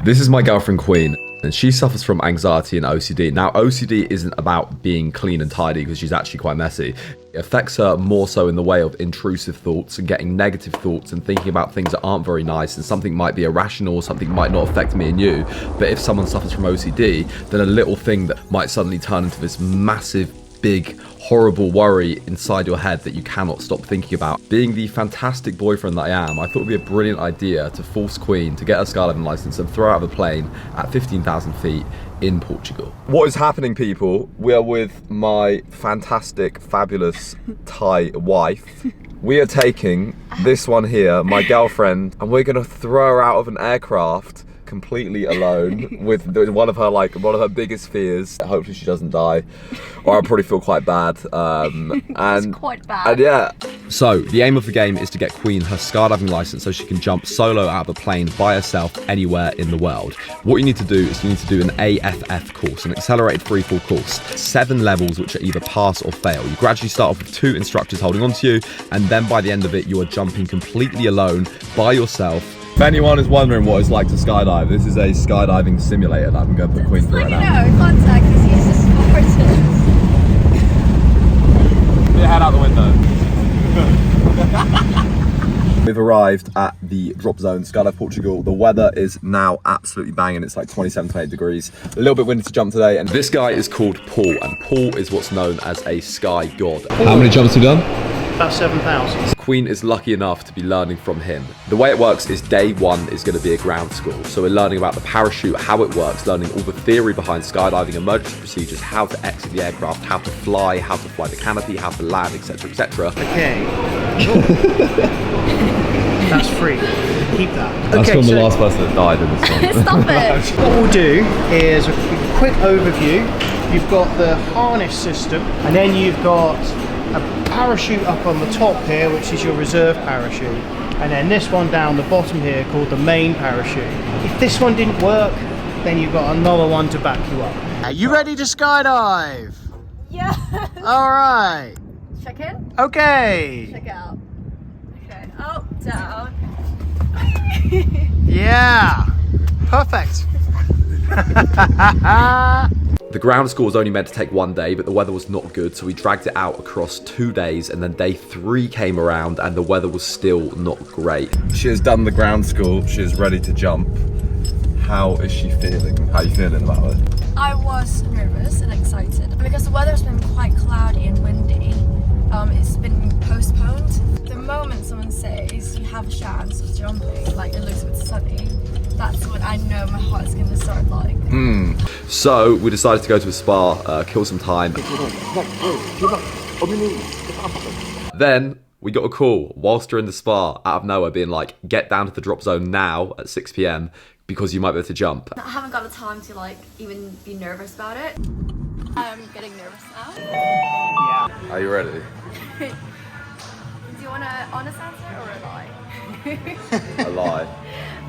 This is my girlfriend Queen, and she suffers from anxiety and OCD. Now, OCD isn't about being clean and tidy because she's actually quite messy. It affects her more so in the way of intrusive thoughts and getting negative thoughts and thinking about things that aren't very nice, and something might be irrational, something might not affect me and you. But if someone suffers from OCD, then a little thing that might suddenly turn into this massive, big, horrible worry inside your head that you cannot stop thinking about. Being the fantastic boyfriend that I am, I thought it would be a brilliant idea to force Queen to get her skydiving license and throw her out of a plane at 15,000 feet in Portugal. What is happening, people? We are with my fantastic, fabulous Thai wife. We are taking this one here, my girlfriend, and we're gonna throw her out of an aircraft completely alone with one of her biggest fears. Hopefully she doesn't die, or I'll probably feel quite bad. It's quite bad. And yeah. So the aim of the game is to get Queen her skydiving license so she can jump solo out of a plane by herself anywhere in the world. What you need to do is you need to do an AFF course, an accelerated freefall course. 7 levels which are either pass or fail. You gradually start off with 2 instructors holding on to you, and then by the end of it you are jumping completely alone by yourself. If anyone is wondering what it's like to skydive, this is a skydiving simulator that I'm going to put Queen through right now. No, contact is useless Spartans. Put your head out the window. We've arrived at the drop zone, Skydive Portugal. The weather is now absolutely banging. It's like 27, 28 degrees. A little bit windy to jump today. And this guy is called Paul, and Paul is what's known as a sky god. How many jumps have you done? About 7,000. Queen is lucky enough to be learning from him. The way it works is day 1 is going to be a ground school. So we're learning about the parachute, how it works, learning all the theory behind skydiving, emergency procedures, how to exit the aircraft, how to fly the canopy, how to land, etc, etc. Okay. That's free. Keep that. That's okay, from the last person that died in this one. Stop it. What we'll do is a quick overview. You've got the harness system, and then you've got a parachute up on the top here, which is your reserve parachute, and then this one down the bottom here called the main parachute. If this one didn't work, then you've got another one to back you up. Are you ready to skydive? Yeah. All right. Check in. Okay. Check out. Okay. Up, down. Yeah. Perfect. The ground school was only meant to take 1 day, but the weather was not good, so we dragged it out across 2 days, and then day 3 came around and the weather was still not great. She has done the ground school, she is ready to jump. How is she feeling? How are you feeling about it? I was nervous and excited because the weather's been quite cloudy and windy. It's been postponed. The moment someone says you have a chance of jumping, like it looks a bit sunny, that's when I know my heart's gonna start like. So we decided to go to a spa, kill some time. Then we got a call whilst we're in the spa out of nowhere being like, get down to the drop zone now at 6 PM because you might be able to jump. I haven't got the time to like even be nervous about it. I'm getting nervous now. Yeah. Are you ready? Do you want an honest answer or a lie? A lie.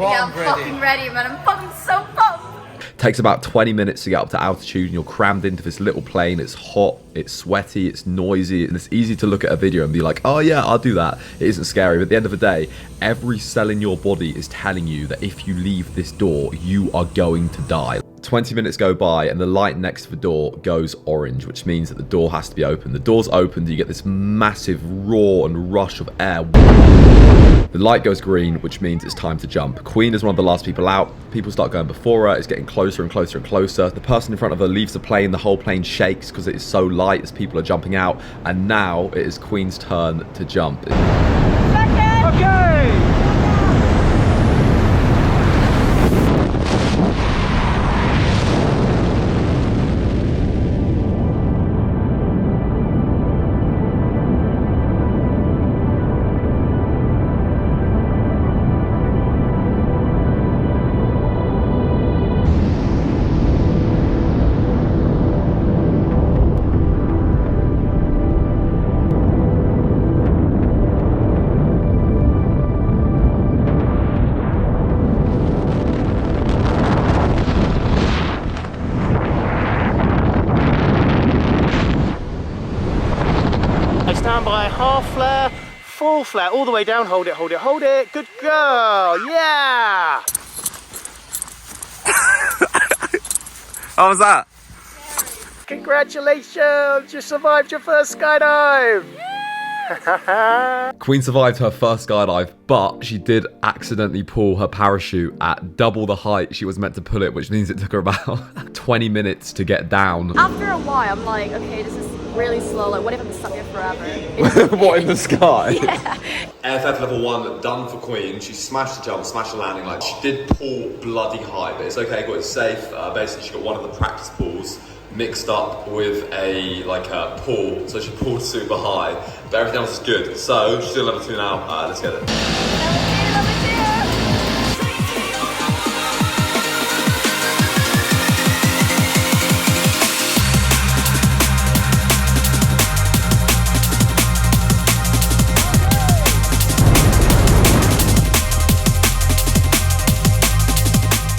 Yeah, I'm fucking ready, man. I'm fucking so pumped. Takes about 20 minutes to get up to altitude, and you're crammed into this little plane. It's hot, it's sweaty, it's noisy, and it's easy to look at a video and be like, oh yeah, I'll do that. It isn't scary, but at the end of the day, every cell in your body is telling you that if you leave this door, you are going to die. 20 minutes go by and the light next to the door goes orange, which means that the door has to be open. The door's opened, you get this massive roar and rush of air. The light goes green, which means it's time to jump. Queen is one of the last people out. People start going before her. It's getting closer and closer and closer. The person in front of her leaves the plane. The whole plane shakes because it is so light as people are jumping out. And now it is Queen's turn to jump. Okay. Stand by, half flare, full flare, all the way down, hold it, hold it, hold it, good girl, yeah! How was that? Congratulations, you survived your first skydive. Queen survived her first skydive, but she did accidentally pull her parachute at double the height she was meant to pull it, which means it took her about 20 minutes to get down. After a while, I'm like, okay, this is really slow. Like, what if I'm stuck here forever? What, in the sky? Yeah. AFF level 1 done for Queen. She smashed the jump, smashed the landing. Like, she did pull bloody high, but it's okay, got it safe. Basically, she got one of the practice pulls mixed up with a pull, so she pulled super high, but everything else is good. So she's doing level 2 now. Let's get it. Level 2.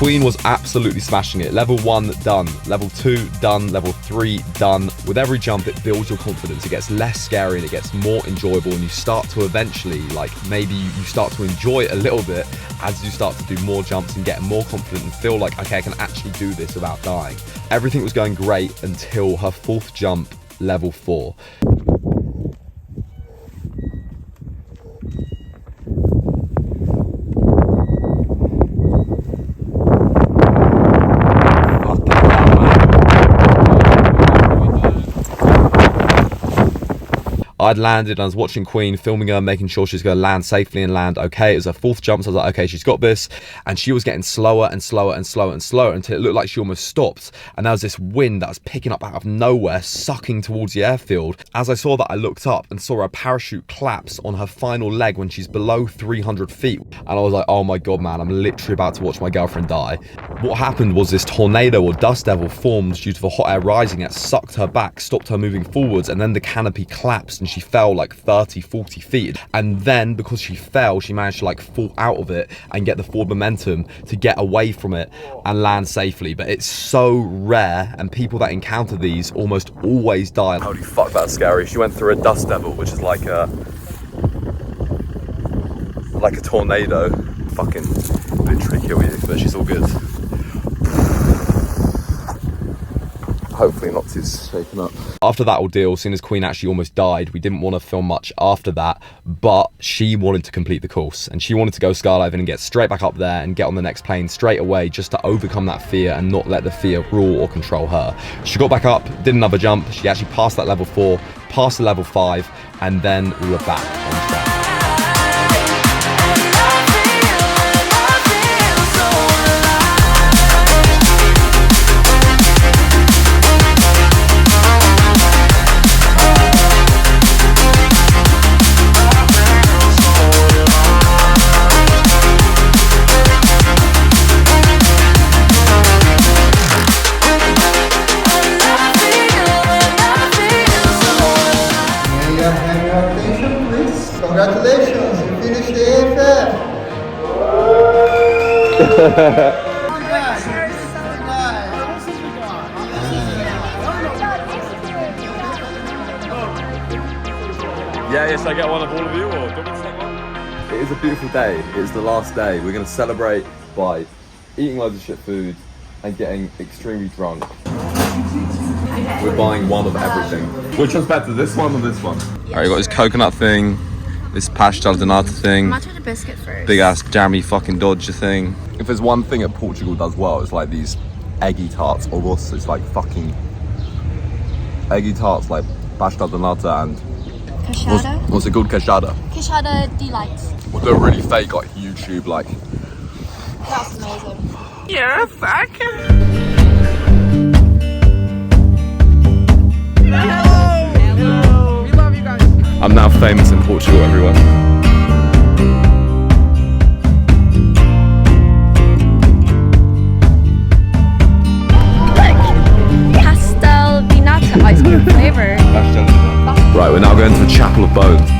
Queen was absolutely smashing it. Level 1 done, level 2 done, level 3 done. With every jump, it builds your confidence. It gets less scary and it gets more enjoyable, and you start to eventually, like, maybe you start to enjoy it a little bit as you start to do more jumps and get more confident and feel like, okay, I can actually do this without dying. Everything was going great until her 4th jump, level 4. I'd landed and I was watching Queen, filming her, making sure she's going to land safely and land okay. It was her 4th jump, so I was like, okay, she's got this. And she was getting slower and slower and slower and slower until it looked like she almost stopped. And there was this wind that was picking up out of nowhere, sucking towards the airfield. As I saw that, I looked up and saw her parachute collapse on her final leg when she's below 300 feet. And I was like, oh my God, man, I'm literally about to watch my girlfriend die. What happened was this tornado or dust devil formed due to the hot air rising that sucked her back, stopped her moving forwards, and then the canopy collapsed and she fell like 30-40 feet. And then because she fell, she managed to like fall out of it and get the forward momentum to get away from it and land safely. But it's so rare, and people that encounter these almost always die. Holy fuck, that's scary. She went through a dust devil, which is like a tornado. Fucking literally kill you, but she's all good. Hopefully not too shaken up. After that ordeal, as soon as Queen actually almost died, we didn't want to film much after that, but she wanted to complete the course and she wanted to go skydiving and get straight back up there and get on the next plane straight away, just to overcome that fear and not let the fear rule or control her. She got back up, did another jump, she actually passed that level 4, passed the level 5, and then we were back on track. Congratulations, you finished the AFF! Yes, I get one of all of you, or do you want me to take one? It is a beautiful day. It's the last day. We're going to celebrate by eating loads of shit food and getting extremely drunk. We're buying one of everything. Which one's better, this one or this one? Alright, you got this coconut thing, this pastel de nata thing, Matcha the biscuit first. big ass jammy fucking dodger thing. If there's one thing that Portugal does well, it's like these eggy tarts. Almost, it's like fucking eggy tarts, like pastel de nata and Cachada? what's it called? Cachada. Cachada delights. We'll do a really fake, like YouTube, like. That's amazing. You're a fucking. I'm now famous in Portugal, everyone. Look! Pastel di nata ice cream flavour. Right, we're now going to the Chapel of Bones.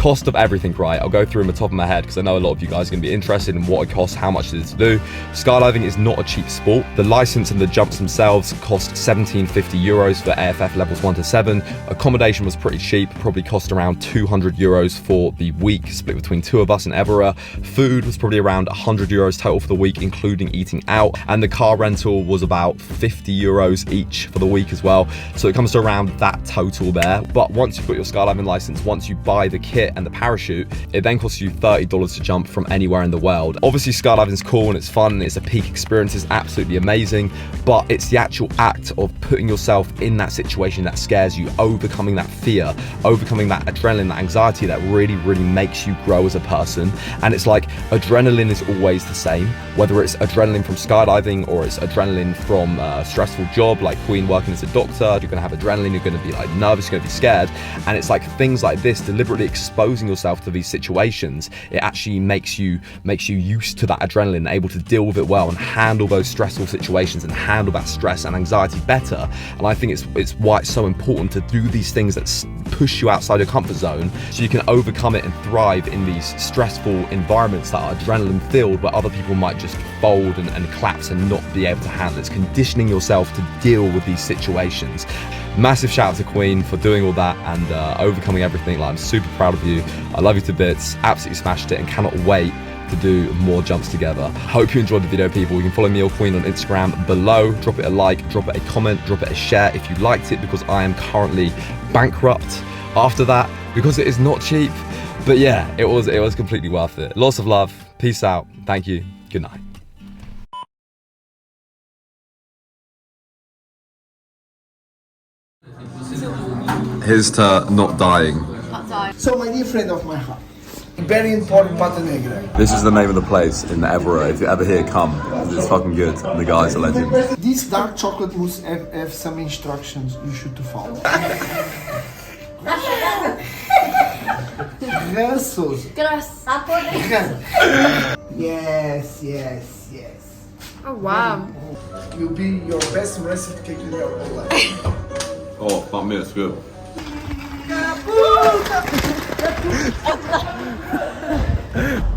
cost of everything, right? I'll go through them at the top of my head because I know a lot of you guys are going to be interested in what it costs, how much it is to do. Skydiving is not a cheap sport. The license and the jumps themselves cost €1750 for AFF levels 1 to 7. Accommodation was pretty cheap, probably cost around €200 for the week, split between 2 of us in Evora. Food was probably around €100 total for the week, including eating out. And the car rental was about €50 each for the week as well. So it comes to around that total there. But once you've got your skydiving license, once you buy the kit and the parachute, it then costs you $30 to jump from anywhere in the world. Obviously skydiving is cool and it's fun and it's a peak experience, it's absolutely amazing, but it's the actual act of putting yourself in that situation that scares you, overcoming that fear, overcoming that adrenaline, that anxiety that really makes you grow as a person. And it's like adrenaline is always the same, whether it's adrenaline from skydiving or it's adrenaline from a stressful job like Queen working as a doctor. You're gonna have adrenaline, you're gonna be like nervous, you're gonna be scared. And it's like things like this, deliberately exposing yourself to these situations, it actually makes you used to that adrenaline, able to deal with it well and handle those stressful situations and handle that stress and anxiety better. And I think it's why it's so important to do these things that push you outside your comfort zone so you can overcome it and thrive in these stressful environments that are adrenaline filled, where other people might just fold and collapse and not be able to handle it. It's conditioning yourself to deal with these situations. Massive shout out to Queen for doing all that and overcoming everything. Like, I'm super proud of you. I love you to bits. Absolutely smashed it and cannot wait to do more jumps together. Hope you enjoyed the video, people. You can follow me or Queen on Instagram below. Drop it a like, drop it a comment, drop it a share if you liked it, because I am currently bankrupt after that because it is not cheap. But yeah, it was completely worth it. Lots of love. Peace out. Thank you. Good night. Here's to not dying. So my dear friend of my heart, very important Pata Negra. This is the name of the place in Evora. If you're ever here, come. It's fucking good. And the guys are legends. This dark chocolate mousse have some instructions you should to follow. Jesus. Yes. Oh wow. Will be your best recipe cake in your whole life. Oh, fuck me, that's good.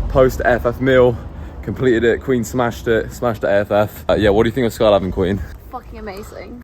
Post AFF meal, completed it. Queen smashed it, smashed the AFF. Yeah, what do you think of skydiving, Queen? Fucking amazing.